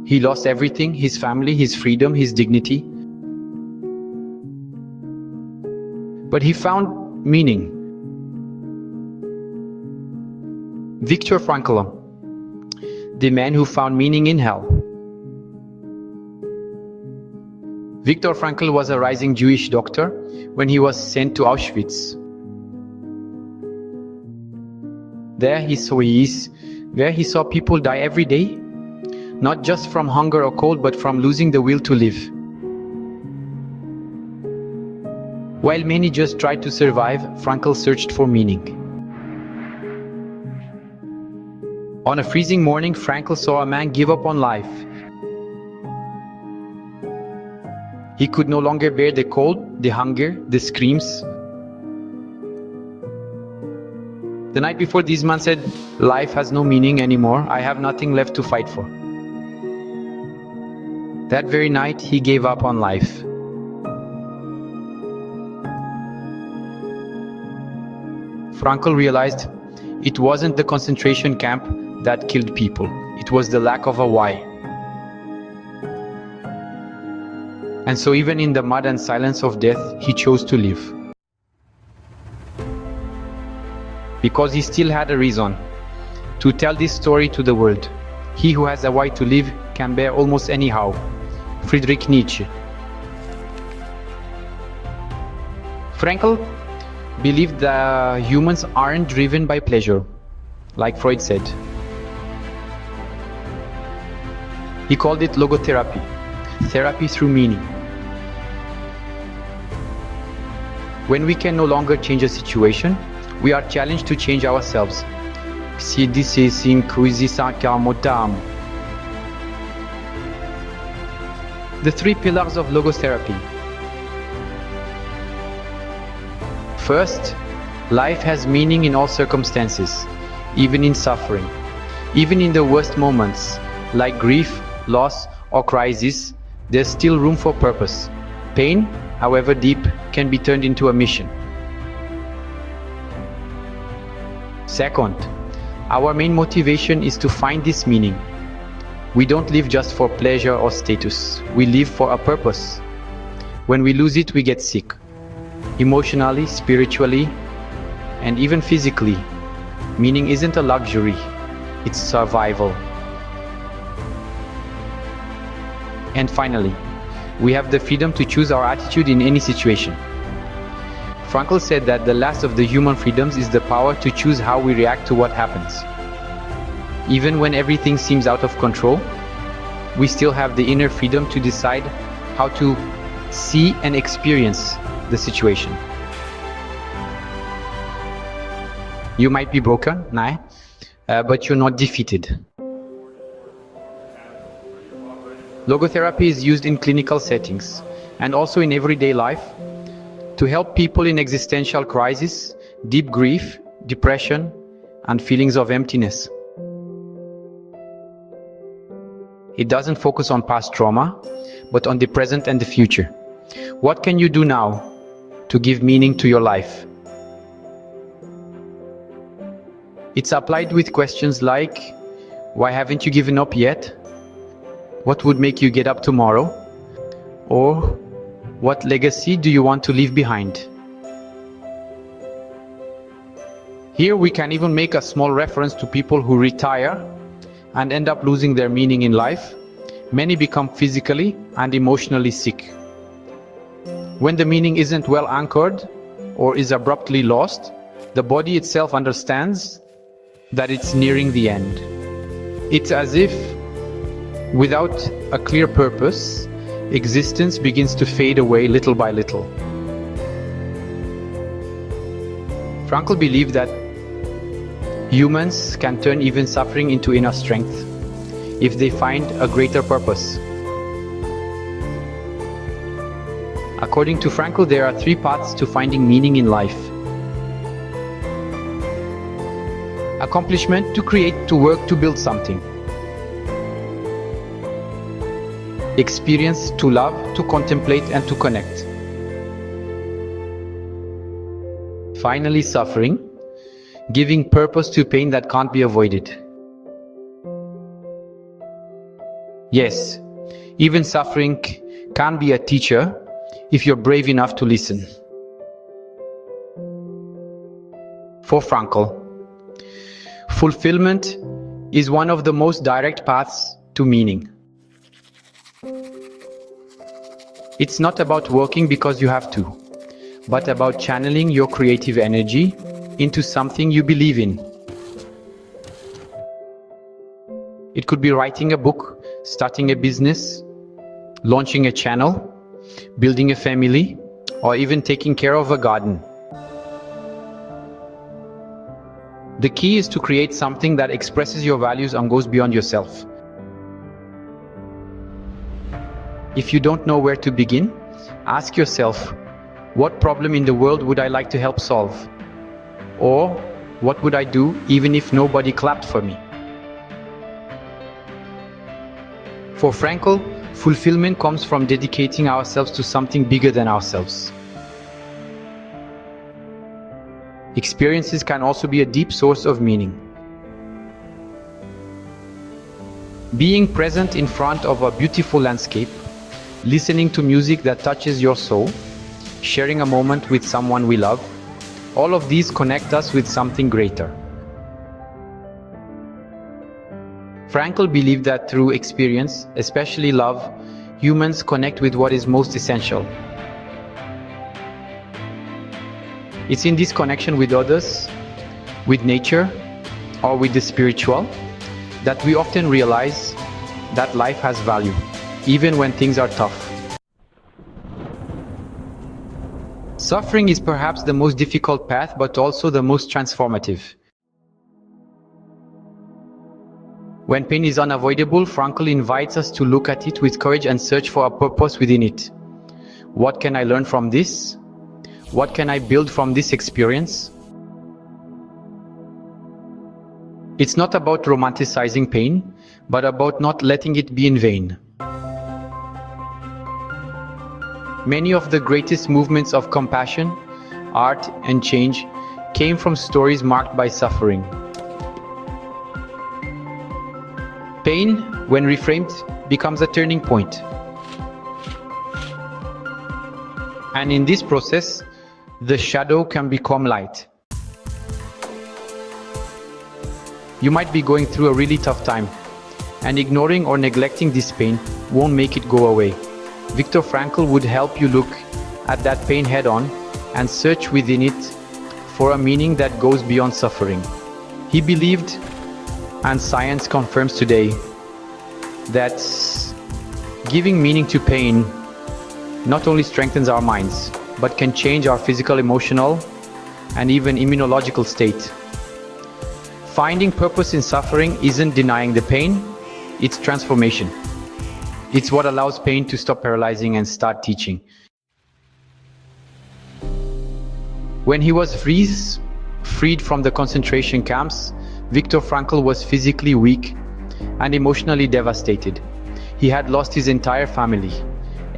He lost everything: his family, his freedom, his dignity. But he found meaning. Viktor Frankl, the man who found meaning in hell. Viktor Frankl was a rising Jewish doctor when he was sent to Auschwitz. There he saw people die every day, not just from hunger or cold, but from losing the will to live. While many just tried to survive, Frankl searched for meaning. On a freezing morning, Frankl saw a man give up on life. He could no longer bear the cold, the hunger, the screams. The night before, this man said, "Life has no meaning anymore. I have nothing left to fight for." That very night, he gave up on life. Frankl realized it wasn't the concentration camp that killed people. It was the lack of a why. And so even in the mud and silence of death, he chose to live. Because he still had a reason to tell this story to the world. He who has a why to live can bear almost anyhow. Friedrich Nietzsche. Frankl believed that humans aren't driven by pleasure, like Freud said. He called it logotherapy, therapy through meaning. When we can no longer change a situation, we are challenged to change ourselves. The three pillars of logotherapy. First, life has meaning in all circumstances, even in suffering. Even in the worst moments, like grief, loss, or crisis, there's still room for purpose. Pain, however deep, can be turned into a mission. Second, our main motivation is to find this meaning. We don't live just for pleasure or status. We live for a purpose. When we lose it, we get sick. Emotionally, spiritually, and even physically. Meaning isn't a luxury, it's survival. And finally, we have the freedom to choose our attitude in any situation. Frankl said that the last of the human freedoms is the power to choose how we react to what happens. Even when everything seems out of control, we still have the inner freedom to decide how to see and experience the situation. You might be broken, but you're not defeated. Logotherapy is used in clinical settings and also in everyday life to help people in existential crisis, deep grief, depression, and feelings of emptiness. It doesn't focus on past trauma, but on the present and the future. What can you do now to give meaning to your life? It's applied with questions like, why haven't you given up yet? What would make you get up tomorrow? Or, what legacy do you want to leave behind? Here we can even make a small reference to people who retire and end up losing their meaning in life. Many become physically and emotionally sick. When the meaning isn't well anchored or is abruptly lost, the body itself understands that it's nearing the end. It's as if, without a clear purpose, existence begins to fade away little by little. Frankl believed that humans can turn even suffering into inner strength if they find a greater purpose. According to Frankl, there are three paths to finding meaning in life. Accomplishment: to create, to work, to build something. Experience: to love, to contemplate, and to connect. Finally, suffering: giving purpose to pain that can't be avoided. Yes, even suffering can be a teacher if you're brave enough to listen. For Frankl, fulfillment is one of the most direct paths to meaning. It's not about working because you have to, but about channeling your creative energy into something you believe in. It could be writing a book, starting a business, launching a channel, building a family, or even taking care of a garden. The key is to create something that expresses your values and goes beyond yourself. If you don't know where to begin, ask yourself, what problem in the world would I like to help solve? Or, what would I do even if nobody clapped for me? For Frankl, fulfillment comes from dedicating ourselves to something bigger than ourselves. Experiences can also be a deep source of meaning. Being present in front of a beautiful landscape, listening to music that touches your soul, sharing a moment with someone we love, all of these connect us with something greater. Frankl believed that through experience, especially love, humans connect with what is most essential. It's in this connection with others, with nature, or with the spiritual, that we often realize that life has value, even when things are tough. Suffering is perhaps the most difficult path, but also the most transformative. When pain is unavoidable, Frankl invites us to look at it with courage and search for a purpose within it. What can I learn from this? What can I build from this experience? It's not about romanticizing pain, but about not letting it be in vain. Many of the greatest movements of compassion, art, and change came from stories marked by suffering. Pain, when reframed, becomes a turning point. And in this process, the shadow can become light. You might be going through a really tough time, and ignoring or neglecting this pain won't make it go away. Viktor Frankl would help you look at that pain head-on and search within it for a meaning that goes beyond suffering. He believed, and science confirms today, that giving meaning to pain not only strengthens our minds, but can change our physical, emotional, and even immunological state. Finding purpose in suffering isn't denying the pain, it's transformation. It's what allows pain to stop paralyzing and start teaching. When he was freed from the concentration camps, Viktor Frankl was physically weak and emotionally devastated. He had lost his entire family.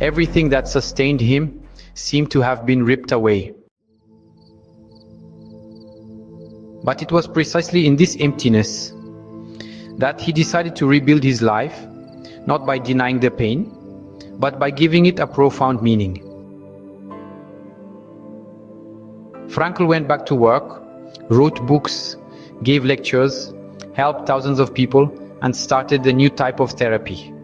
Everything that sustained him seemed to have been ripped away. But it was precisely in this emptiness that he decided to rebuild his life, not by denying the pain, but by giving it a profound meaning. Frankl went back to work, wrote books, gave lectures, helped thousands of people, and started a new type of therapy.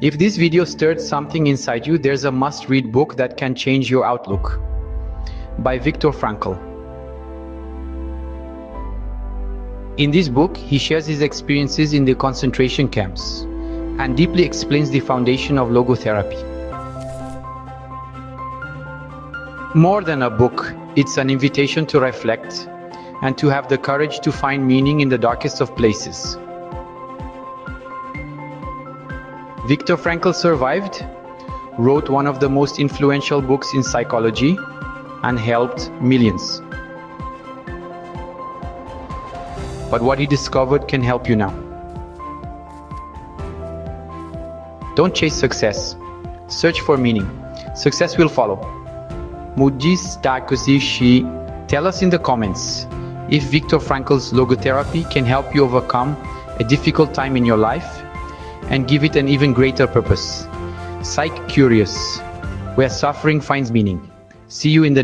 If this video stirred something inside you, there's a must-read book that can change your outlook. By Viktor Frankl. In this book, he shares his experiences in the concentration camps and deeply explains the foundation of logotherapy. More than a book, it's an invitation to reflect and to have the courage to find meaning in the darkest of places. Viktor Frankl survived, wrote one of the most influential books in psychology, and helped millions. But what he discovered can help you now. Don't chase success. Search for meaning. Success will follow. Tell us in the comments if Viktor Frankl's logotherapy can help you overcome a difficult time in your life, and give it an even greater purpose. Psych Curious, where suffering finds meaning. See you in the